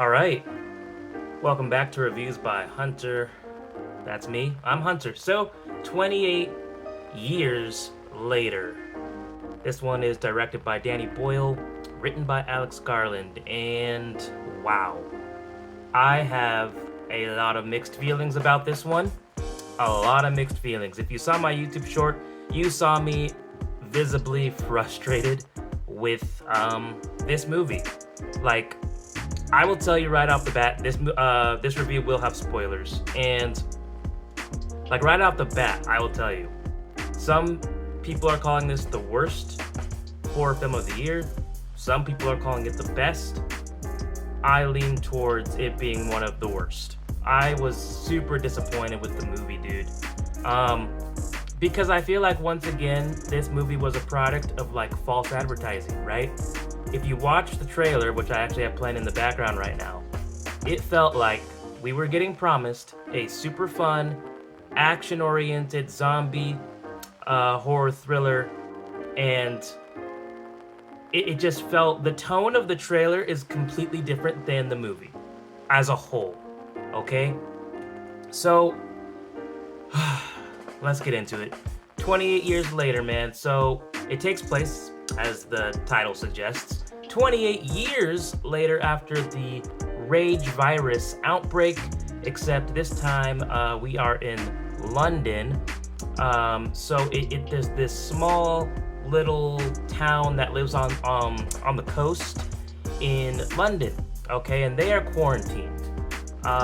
All right, welcome back to Reviews by Hunter. That's me. I'm Hunter. So, 28 years later. This one is directed by Danny Boyle, written by Alex Garland, and wow. I have a lot of mixed feelings about this one. A lot of mixed feelings. If you saw my YouTube short, you saw me visibly frustrated with this movie. Like, I will tell you right off the bat, this review will have spoilers, and like right off the bat, I will tell you, some people are calling this the worst horror film of the year. Some people are calling it the best. I lean towards it being one of the worst. I was super disappointed with the movie, dude. Because I feel like once again, this movie was a product of like false advertising, right? If you watch the trailer, which I actually have playing in the background right now, it felt like we were getting promised a super fun, action-oriented zombie horror thriller, and it just felt, the tone of the trailer is completely different than the movie as a whole, okay? So, let's get into it. 28 years later, man. So, it takes place, as the title suggests, 28 years later after the rage virus outbreak, except this time we are in London. There's this small little town that lives on the coast in London, okay, and they are quarantined.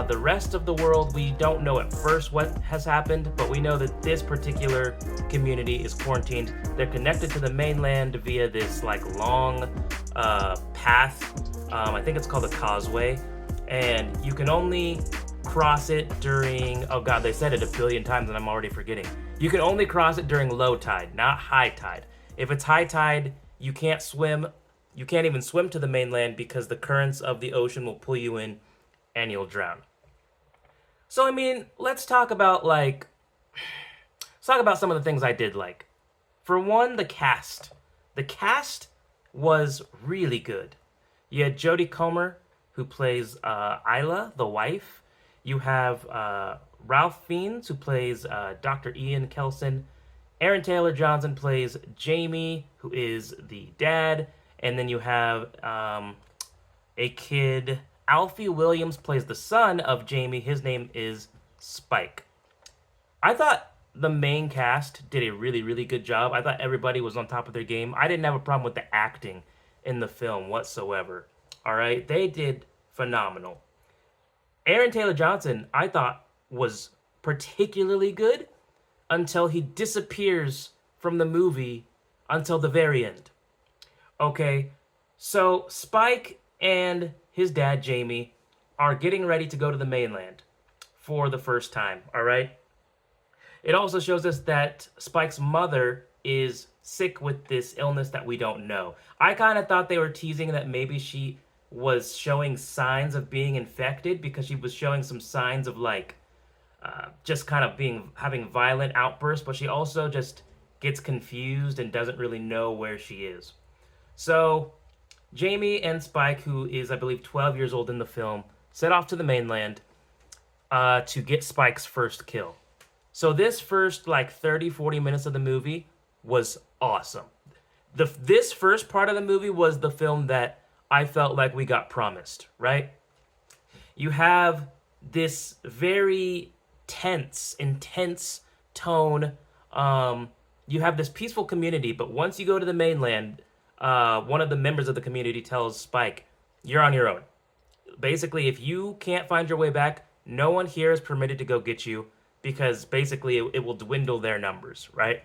The rest of the world, we don't know at first what has happened, but we know that this particular community is quarantined. They're connected to the mainland via this like long path. I think it's called a causeway, and you can only cross it during, oh god, they said it a billion times and I'm already forgetting. You can only cross it during low tide, not high tide. If it's high tide, you can't swim. You can't even swim to the mainland because the currents of the ocean will pull you in and you'll drown. So, I mean, let's talk about some of the things I did like. For one, the cast. The cast was really good. You had Jodie Comer, who plays Isla, the wife. You have Ralph Fiennes, who plays Dr. Ian Kelson. Aaron Taylor Johnson plays Jamie, who is the dad. And then you have a kid, Alfie Williams plays the son of Jamie. His name is Spike. I thought the main cast did a really, really good job. I thought everybody was on top of their game. I didn't have a problem with the acting in the film whatsoever. All right, they did phenomenal. Aaron Taylor Johnson, I thought, was particularly good until he disappears from the movie until the very end. Okay, so Spike and his dad, Jamie, are getting ready to go to the mainland for the first time, all right? It also shows us that Spike's mother is sick with this illness that we don't know. I kind of thought they were teasing that maybe she was showing signs of being infected because she was showing some signs of like just kind of having violent outbursts, but she also just gets confused and doesn't really know where she is. So Jamie and Spike, who is I believe 12 years old in the film, set off to the mainland to get Spike's first kill. So this first like 30-40 minutes of the movie was awesome. This first part of the movie was the film that I felt like we got promised, right? You have this very tense, intense tone. You have this peaceful community, but once you go to the mainland, one of the members of the community tells Spike, you're on your own. Basically, if you can't find your way back, no one here is permitted to go get you because basically it will dwindle their numbers, right?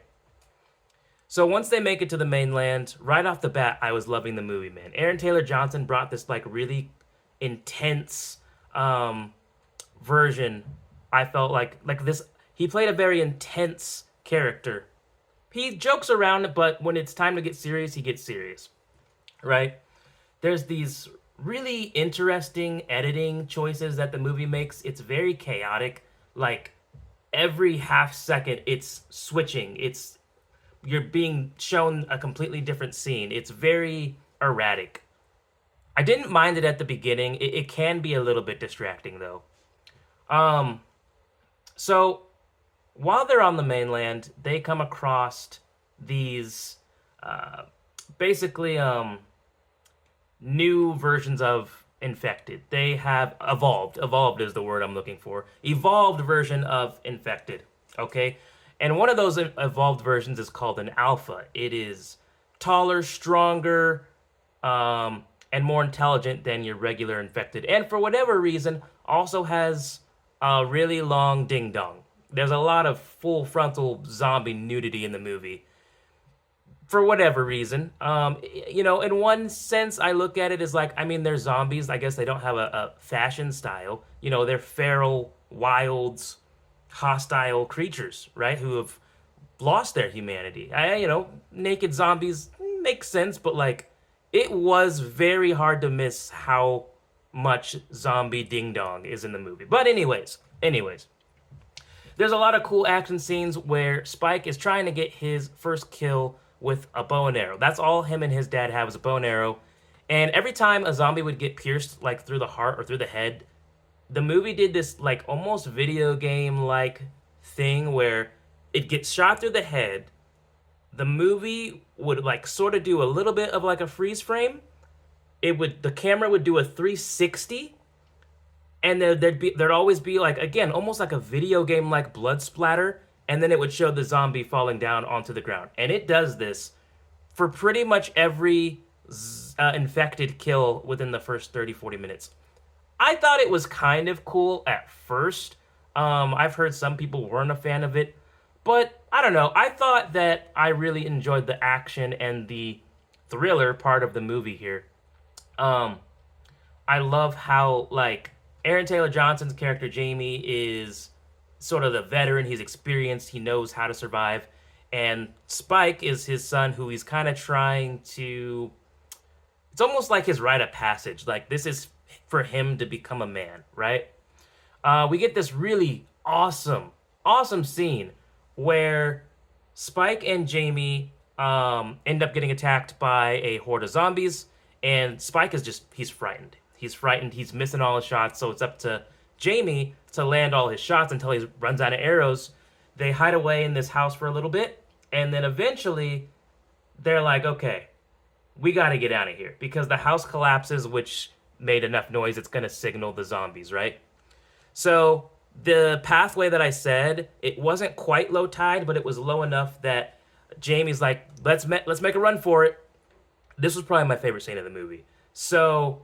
So once they make it to the mainland, right off the bat, I was loving the movie, man. Aaron Taylor Johnson brought this like really intense version. I felt like this. He played a very intense character. He jokes around, but when it's time to get serious, he gets serious, right? There's these really interesting editing choices that the movie makes. It's very chaotic. Like every half second, it's switching. You're being shown a completely different scene. It's very erratic. I didn't mind it at the beginning. It can be a little bit distracting though. Um, so while they're on the mainland, they come across these uh, basically new versions of infected. They have evolved. Evolved is the word I'm looking for. Evolved version of infected. Okay, and one of those evolved versions is called an alpha. It is taller, stronger, and more intelligent than your regular infected. And for whatever reason, also has a really long ding dong. There's a lot of full frontal zombie nudity in the movie for whatever reason. In one sense, I look at it as like, I mean, they're zombies. I guess they don't have a fashion style. They're feral, wild, hostile creatures, right? Who have lost their humanity. Naked zombies make sense, but like, it was very hard to miss how much zombie ding dong is in the movie. But anyways, there's a lot of cool action scenes where Spike is trying to get his first kill with a bow and arrow. That's all him and his dad have is a bow and arrow. And every time a zombie would get pierced like through the heart or through the head, the movie did this like almost video game like thing where it gets shot through the head. The movie would like sort of do a little bit of like a freeze frame. The camera would do a 360, and there'd always be like, again, almost like a video game like blood splatter, and then it would show the zombie falling down onto the ground. And it does this for pretty much every infected kill within the first 30-40 minutes. I thought it was kind of cool at first. I've heard some people weren't a fan of it, but I don't know. I thought that I really enjoyed the action and the thriller part of the movie here. I love how like Aaron Taylor Johnson's character Jamie is sort of the veteran. He's experienced. He knows how to survive. And Spike is his son, who he's kind of trying to. It's almost like his rite of passage. Like this is for him to become a man, right? We get this really awesome scene where Spike and Jamie end up getting attacked by a horde of zombies, and Spike he's frightened. He's missing all his shots, so it's up to Jamie to land all his shots until he runs out of arrows. They hide away in this house for a little bit, and then eventually they're like, okay, we got to get out of here because the house collapses, which made enough noise, it's going to signal the zombies, right? So the pathway that I said, it wasn't quite low tide, but it was low enough that Jamie's like, let's make a run for it. This was probably my favorite scene of the movie. So,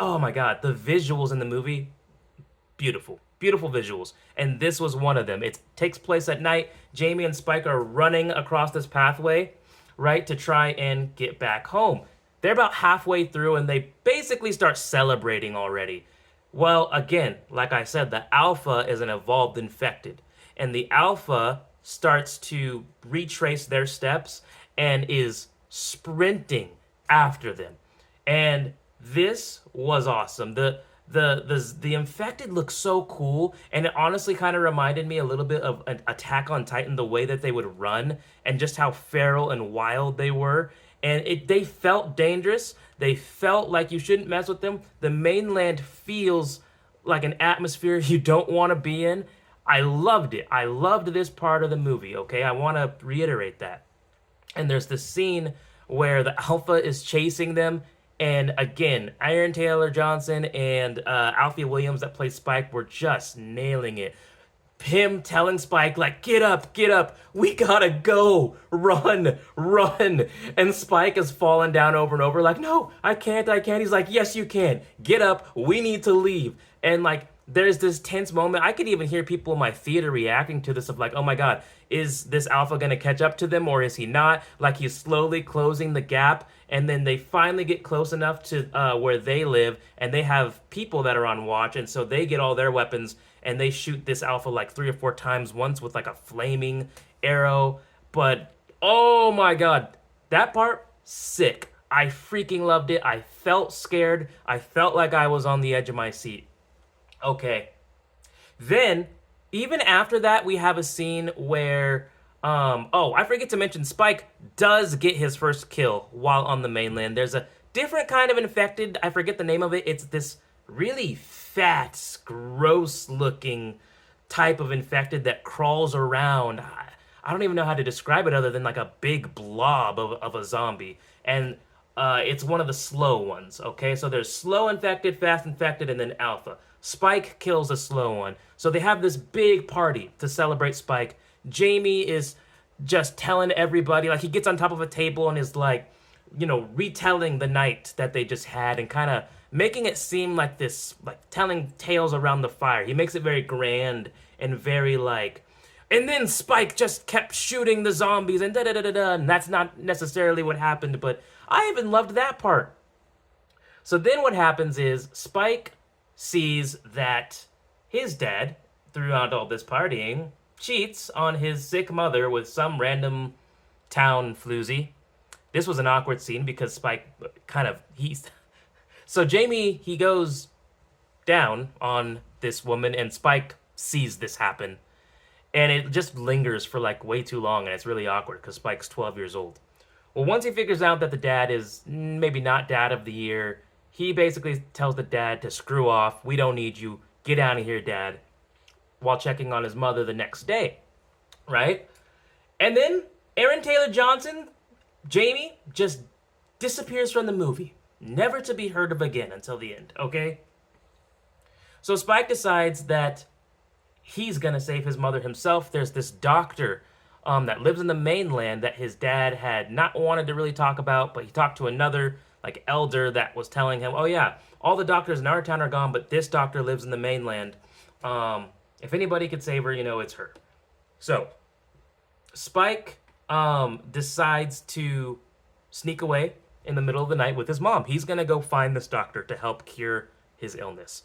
oh my God, the visuals in the movie, beautiful visuals. And this was one of them. It takes place at night. Jamie and Spike are running across this pathway, right, to try and get back home. They're about halfway through and they basically start celebrating already. Well, again, like I said, the alpha is an evolved infected. And the alpha starts to retrace their steps and is sprinting after them. And this was awesome. The infected looks so cool, and it honestly kind of reminded me a little bit of an Attack on Titan, the way that they would run and just how feral and wild they were. And they felt dangerous. They felt like you shouldn't mess with them. The mainland feels like an atmosphere you don't want to be in. I loved it. I loved this part of the movie, okay? I want to reiterate that. And there's this scene where the alpha is chasing them. And again, Aaron Taylor Johnson and Alfie Williams that play Spike were just nailing it. Him telling Spike, like, get up, we gotta go, run. And Spike is falling down over and over, like, no, I can't. He's like, yes, you can. Get up, we need to leave. And, like, there's this tense moment. I could even hear people in my theater reacting to this of like, oh my God, is this alpha gonna catch up to them or is he not? Like, he's slowly closing the gap. And then they finally get close enough to where they live, and they have people that are on watch, and so they get all their weapons, and they shoot this alpha like 3 or 4 times, once with like a flaming arrow. But, oh my God, that part, sick. I freaking loved it. I felt scared. I felt like I was on the edge of my seat. Okay. Then, even after that, we have a scene where... I forget to mention, Spike does get his first kill while on the mainland. There's a different kind of infected. I forget the name of it. It's this really fat, gross looking type of infected that crawls around. I don't even know how to describe it other than like a big blob of a zombie. And it's one of the slow ones, okay? So there's slow infected, fast infected, and then alpha. Spike kills a slow one. So they have this big party to celebrate Spike. Jamie is just telling everybody, like he gets on top of a table and is like, you know, retelling the night that they just had and kind of making it seem like this, like telling tales around the fire. He makes it very grand and very like, and then Spike just kept shooting the zombies and da-da-da-da-da, and that's not necessarily what happened, but I even loved that part. So then what happens is Spike sees that his dad, throughout all this partying, cheats on his sick mother with some random town floozy. This was an awkward scene because Spike So Jamie, he goes down on this woman and Spike sees this happen. And it just lingers for like way too long and it's really awkward because Spike's 12 years old. Well, once he figures out that the dad is maybe not dad of the year, he basically tells the dad to screw off. We don't need you. Get out of here, dad. While checking on his mother the next day, right? And then Aaron Taylor Johnson, Jamie, just disappears from the movie. Never to be heard of again until the end, okay? So Spike decides that he's gonna save his mother himself. There's this doctor that lives in the mainland that his dad had not wanted to really talk about, but he talked to another like elder that was telling him, oh yeah, all the doctors in our town are gone, but this doctor lives in the mainland. If anybody could save her, you know, it's her. So Spike decides to sneak away in the middle of the night with his mom. He's gonna go find this doctor to help cure his illness.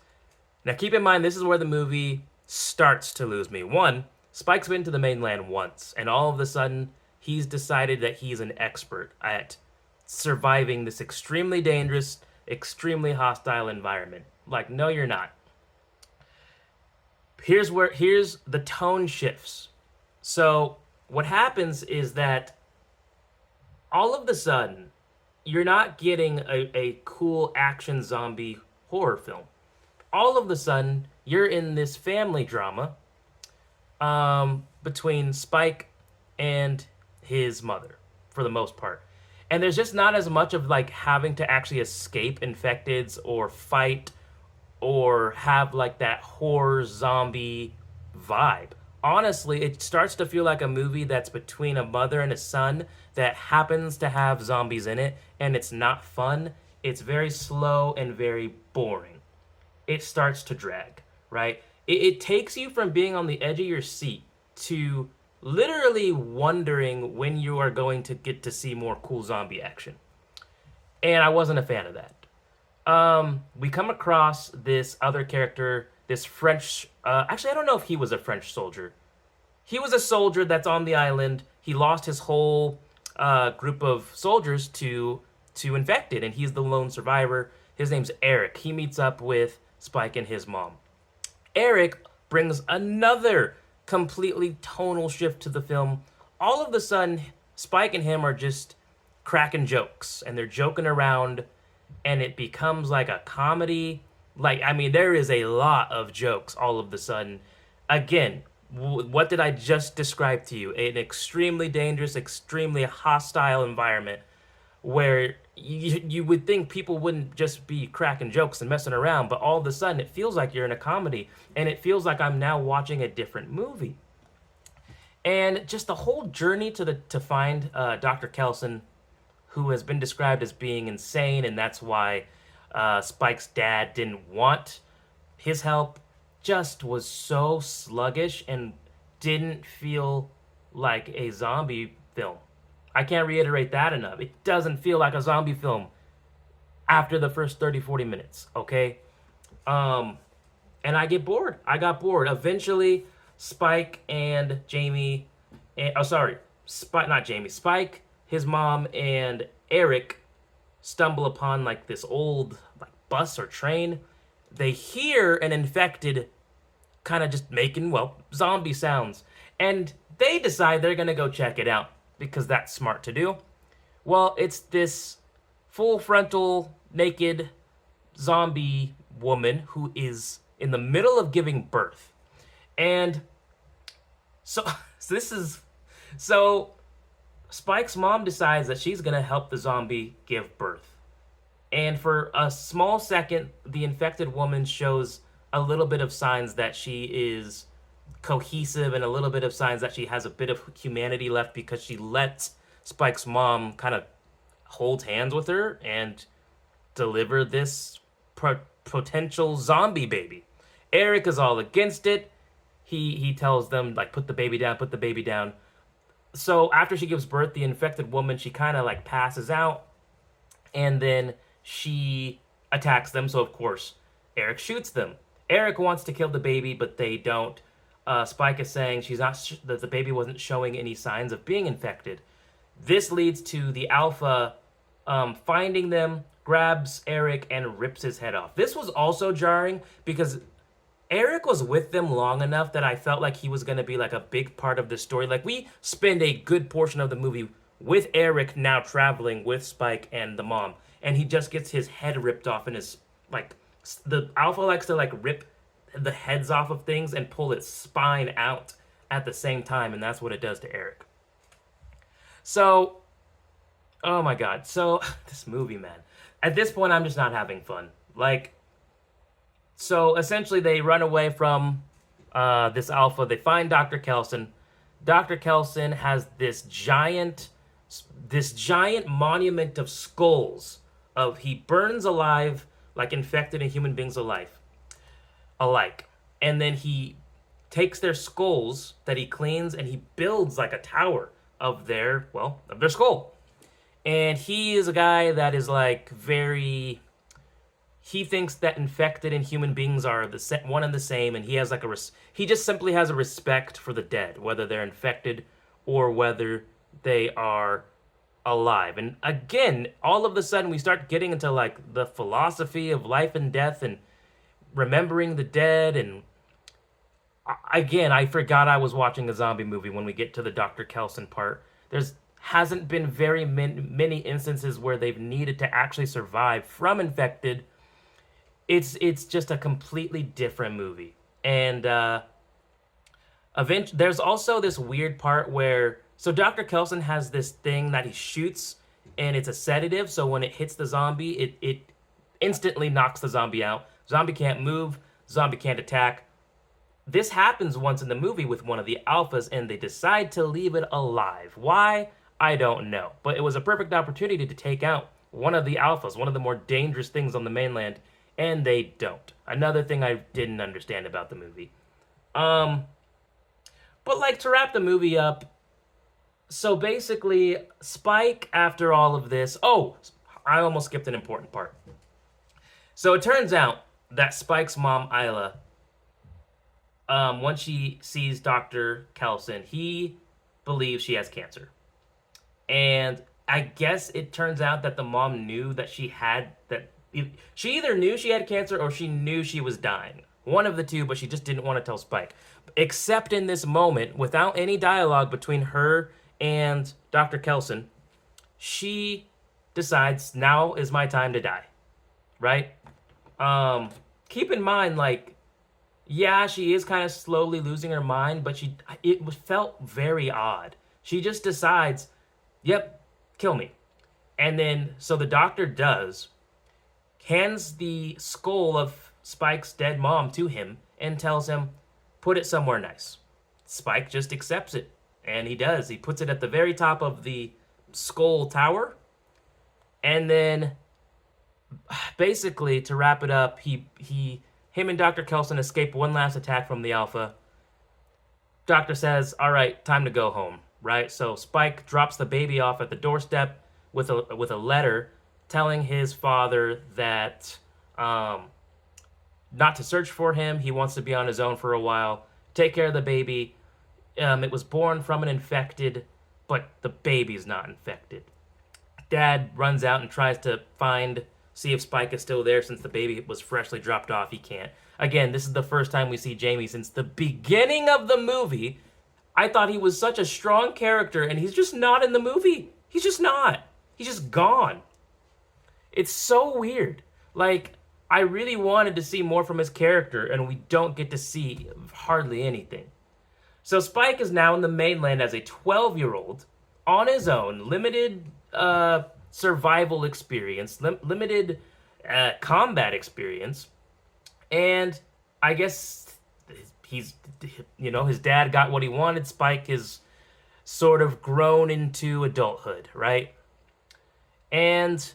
Now keep in mind, this is where the movie starts to lose me. One, Spike's been to the mainland once, and all of a sudden, he's decided that he's an expert at surviving this extremely dangerous, extremely hostile environment. Like, no, you're not. Here's the tone shifts. So what happens is that all of a sudden, you're not getting a cool action zombie horror film. All of a sudden, you're in this family drama between Spike and his mother, for the most part. And there's just not as much of like having to actually escape infecteds or fight or have like that horror zombie vibe. Honestly, it starts to feel like a movie that's between a mother and a son that happens to have zombies in it, and it's not fun. It's very slow and very boring. It starts to drag, right? It takes you from being on the edge of your seat to literally wondering when you are going to get to see more cool zombie action. And I wasn't a fan of that. We come across this other character, this French... actually, I don't know if he was a French soldier. He was a soldier that's on the island. He lost his whole group of soldiers to infected, and he's the lone survivor. His name's Eric. He meets up with Spike and his mom. Eric brings another completely tonal shift to the film. All of a sudden, Spike and him are just cracking jokes, and they're joking around, and it becomes like a comedy. Like, I mean, there is a lot of jokes all of a sudden. Again, what did I just describe to you? An extremely dangerous, extremely hostile environment where you would think people wouldn't just be cracking jokes and messing around, but all of a sudden it feels like you're in a comedy, and it feels like I'm now watching a different movie. And just the whole journey to find Dr. Kelson, who has been described as being insane, and that's why Spike's dad didn't want his help, just was so sluggish and didn't feel like a zombie film. I can't reiterate that enough. It doesn't feel like a zombie film after the first 30, 40 minutes, okay? And I get bored. I got bored. Eventually, Spike and Jamie... Spike, his mom, and Eric stumble upon like this old like bus or train. They hear an infected kind of just making, well, zombie sounds. And they decide they're going to go check it out, because that's smart to do. Well, it's this full frontal naked zombie woman who is in the middle of giving birth. And so, so this is so Spike's mom decides that she's going to help the zombie give birth. And for a small second, the infected woman shows a little bit of signs that she is cohesive and a little bit of signs that she has a bit of humanity left, because she lets Spike's mom kind of hold hands with her and deliver this potential zombie baby. Eric is all against it. He tells them, like, put the baby down, put the baby down. So after she gives birth, the infected woman, she kind of like passes out, and then she attacks them. So of course Eric shoots them. Eric wants to kill the baby, but they don't. Spike is saying that the baby wasn't showing any signs of being infected. This leads to the Alpha finding them, grabs Eric, and rips his head off. This was also jarring because Eric was with them long enough that I felt like he was going to be like a big part of the story. Like, we spend a good portion of the movie with Eric now traveling with Spike and the mom, and he just gets his head ripped off, and his, like, the Alpha likes to like rip the heads off of things and pull its spine out at the same time, and that's what it does to Eric. So, oh my god. So, this movie, man. At this point, I'm just not having fun. Like, so essentially they run away from this Alpha. They find Dr. Kelson. Dr. Kelson has this giant monument of skulls. He burns alive, like infected and human beings alike. And then he takes their skulls that he cleans and he builds like a tower of their skull. And he is a guy that is like he thinks that infected and human beings are one and the same, and he has like he just simply has a respect for the dead, whether they're infected or whether they are alive. And again, all of a sudden we start getting into like the philosophy of life and death and remembering the dead. And again, I forgot I was watching a zombie movie when we get to the Dr. Kelson part. Hasn't been very many instances where they've needed to actually survive from infected. It's just a completely different movie. And there's also this weird part where, so Dr. Kelson has this thing that he shoots, and it's a sedative, so when it hits the zombie, it instantly knocks the zombie out. Zombie can't move, zombie can't attack. This happens once in the movie with one of the Alphas, and they decide to leave it alive. Why? I don't know. But it was a perfect opportunity to take out one of the Alphas, one of the more dangerous things on the mainland, and they don't. Another thing I didn't understand about the movie. But like, to wrap the movie up, so basically, Spike, after all of this... Oh, I almost skipped an important part. So it turns out that Spike's mom, Isla, once she sees Dr. Kelson, he believes she has cancer. And I guess it turns out that the mom knew that she either knew she had cancer or she knew she was dying. One of the two, but she just didn't want to tell Spike. Except in this moment, without any dialogue between her and Dr. Kelson, she decides, now is my time to die. Right? Keep in mind, like, yeah, she is kind of slowly losing her mind, but it felt very odd. She just decides, yep, kill me. And then, so the doctor hands the skull of Spike's dead mom to him and tells him, put it somewhere nice. Spike just accepts it, and he does. He puts it at the very top of the skull tower, and then, basically, to wrap it up, him and Dr. Kelson escape one last attack from the Alpha. Doctor says, all right, time to go home, right? So Spike drops the baby off at the doorstep with a letter telling his father that not to search for him. He wants to be on his own for a while. Take care of the baby. It was born from an infected, but the baby's not infected. Dad runs out and tries to see if Spike is still there since the baby was freshly dropped off. He can't. Again, this is the first time we see Jamie since the beginning of the movie. I thought he was such a strong character, and he's just not in the movie. He's just not. He's just gone. It's so weird. Like, I really wanted to see more from his character, and we don't get to see hardly anything. So Spike is now in the mainland as a 12-year-old on his own, limited survival experience, limited combat experience, and I guess he's, his dad got what he wanted. Spike is sort of grown into adulthood, right? And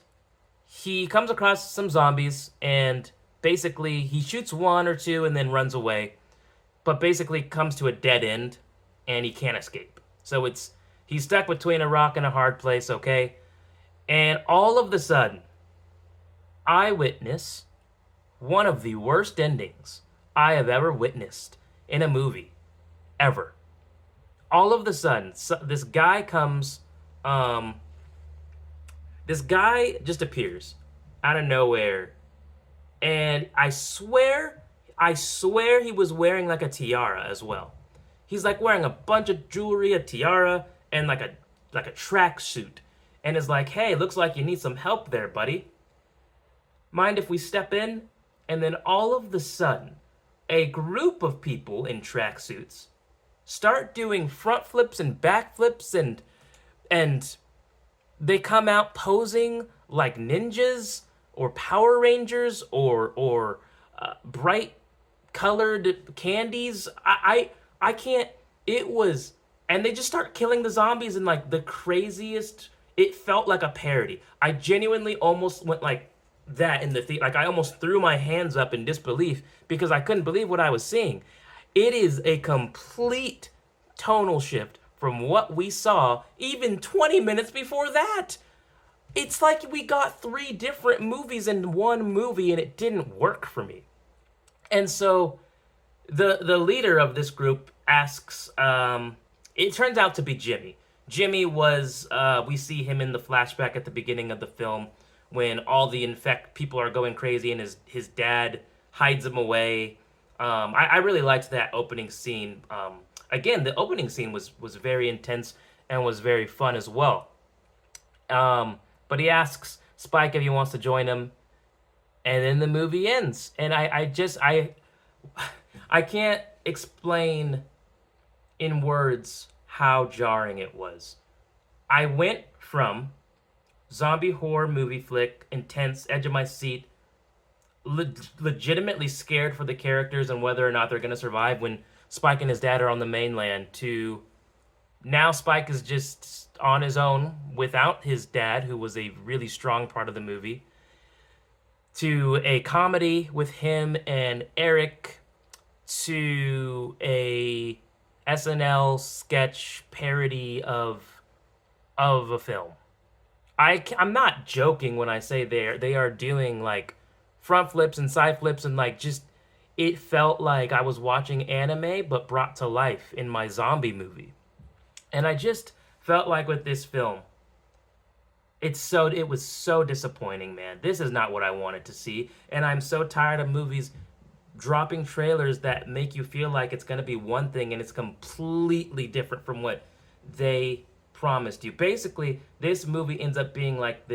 he comes across some zombies, and basically he shoots one or two and then runs away, but basically comes to a dead end, and he can't escape. So he's stuck between a rock and a hard place, okay? And all of the sudden, I witness one of the worst endings I have ever witnessed in a movie, ever. All of the sudden, this guy comes, this guy just appears out of nowhere, and I swear he was wearing like a tiara as well. He's like wearing a bunch of jewelry, a tiara, and like a track suit, and is like, "Hey, looks like you need some help there, buddy. Mind if we step in?" And then all of the sudden, a group of people in tracksuits start doing front flips and back flips, and they come out posing like ninjas or Power Rangers or bright colored candies. I can't. It was, and they just start killing the zombies in like the craziest. It felt like a parody. I genuinely almost went like that in the theater. Like I almost threw my hands up in disbelief because I couldn't believe what I was seeing. It is a complete tonal shift from what we saw even 20 minutes before that. It's like we got 3 different movies in one movie, and it didn't work for me. And so the leader of this group asks, it turns out to be Jimmy. Jimmy was, we see him in the flashback at the beginning of the film when all the people are going crazy and his dad hides him away. I really liked that opening scene. Again, the opening scene was very intense and was very fun as well. But he asks Spike if he wants to join him, and then the movie ends. And I can't explain in words how jarring it was. I went from zombie horror movie flick, intense, edge of my seat, legitimately scared for the characters and whether or not they're going to survive when Spike and his dad are on the mainland, to now Spike is just on his own without his dad, who was a really strong part of the movie, to a comedy with him and Eric, to a SNL sketch parody of a film. I'm not joking when I say they are doing like front flips and side flips, and like just, it felt like I was watching anime but brought to life in my zombie movie. And I just felt like with this film, it was so disappointing, man. This is not what I wanted to see, and I'm so tired of movies dropping trailers that make you feel like it's going to be one thing and it's completely different from what they promised you. Basically, this movie ends up being like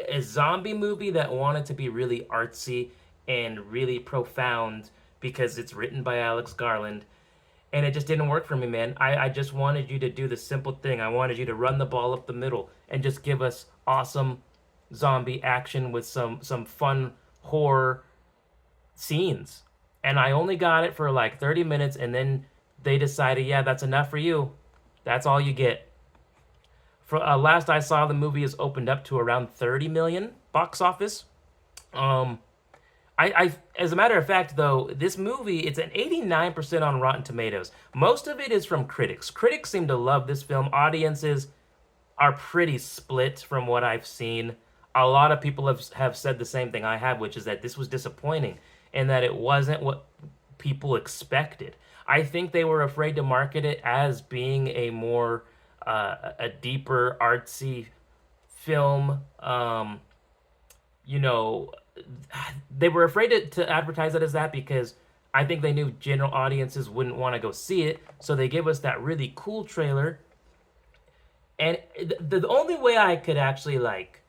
a zombie movie that wanted to be really artsy and really profound because it's written by Alex Garland, and it just didn't work for me, man. I just wanted you to do the simple thing. I wanted you to run the ball up the middle and just give us awesome zombie action with some fun horror scenes. And I only got it for like 30 minutes, and then they decided, yeah, that's enough for you. That's all you get. For last I saw, the movie has opened up to around 30 million box office. As a matter of fact, though, this movie, it's an 89% on Rotten Tomatoes. Most of it is from critics. Critics seem to love this film. Audiences are pretty split from what I've seen. A lot of people have said the same thing I have, which is that this was disappointing and that it wasn't what people expected. I think they were afraid to market it as being a more, a deeper, artsy film. They were afraid to advertise it as that because I think they knew general audiences wouldn't want to go see it. So they gave us that really cool trailer. And the only way I could actually like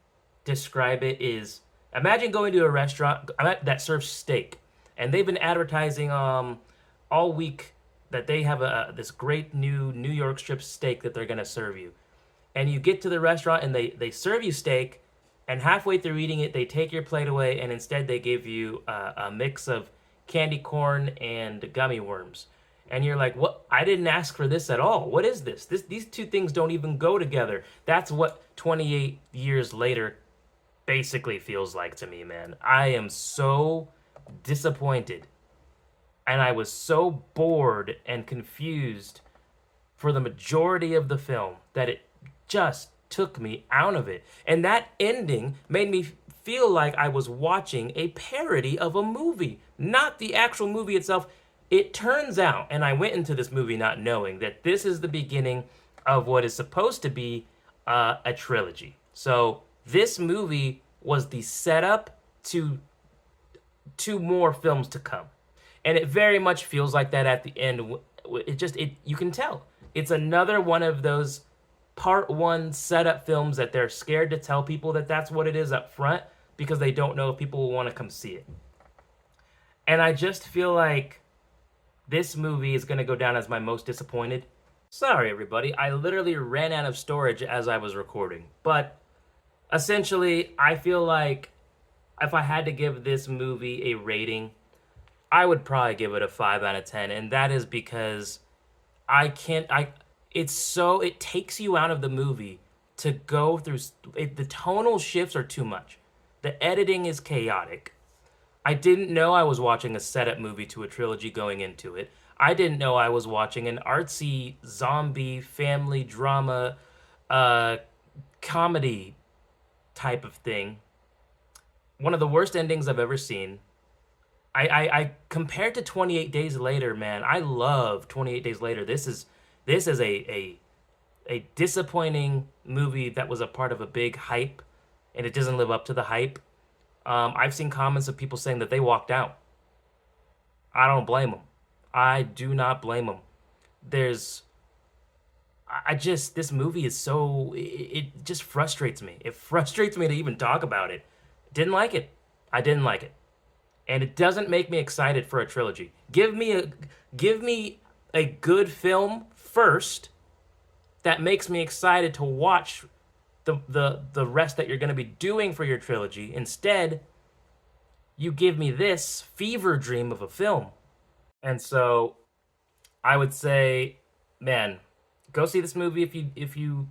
describe it is, imagine going to a restaurant that serves steak, and they've been advertising all week that they have this great new York strip steak that they're gonna serve you. And you get to the restaurant and they serve you steak, and halfway through eating it, they take your plate away, and instead they give you a mix of candy corn and gummy worms. And you're like, what? I didn't ask for this at all. What is this? These two things don't even go together. That's what 28 years later basically feels like to me, man. I am so disappointed. And I was so bored and confused for the majority of the film that it just took me out of it. And that ending made me feel like I was watching a parody of a movie, not the actual movie itself. It turns out, and I went into this movie not knowing, that this is the beginning of what is supposed to be a trilogy. So this movie was the setup to two more films to come. And it very much feels like that at the end. You can tell. It's another one of those part one setup films that they're scared to tell people that that's what it is up front because they don't know if people will want to come see it. And I just feel like this movie is going to go down as my most disappointed. Sorry, everybody. I literally ran out of storage as I was recording. But essentially, I feel like if I had to give this movie a rating, I would probably give it a 5 out of 10. And that is because it takes you out of the movie to go through, the tonal shifts are too much. The editing is chaotic. I didn't know I was watching a setup movie to a trilogy going into it. I didn't know I was watching an artsy zombie family drama comedy type of thing. One of the worst endings I've ever seen. I compared to 28 Days Later, man. I love 28 Days Later. This is a disappointing movie that was a part of a big hype, and it doesn't live up to the hype. I've seen comments of people saying that they walked out. I don't blame them. I do not blame them. This movie is it just frustrates me. It frustrates me to even talk about it. Didn't like it. I didn't like it. And it doesn't make me excited for a trilogy. Give me a good film first that makes me excited to watch the rest that you're going to be doing for your trilogy. Instead, you give me this fever dream of a film. And so I would say, man, go see this movie if you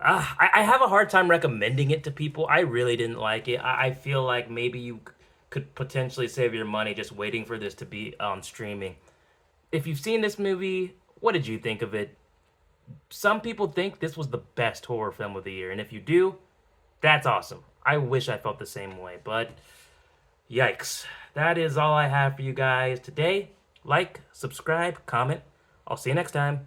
I have a hard time recommending it to people. I really didn't like it. I feel like maybe you could potentially save your money just waiting for this to be on streaming. If you've seen this movie, what did you think of it? Some people think this was the best horror film of the year, and if you do, that's awesome. I wish I felt the same way, but yikes. That is all I have for you guys today. Like, subscribe, comment. I'll see you next time.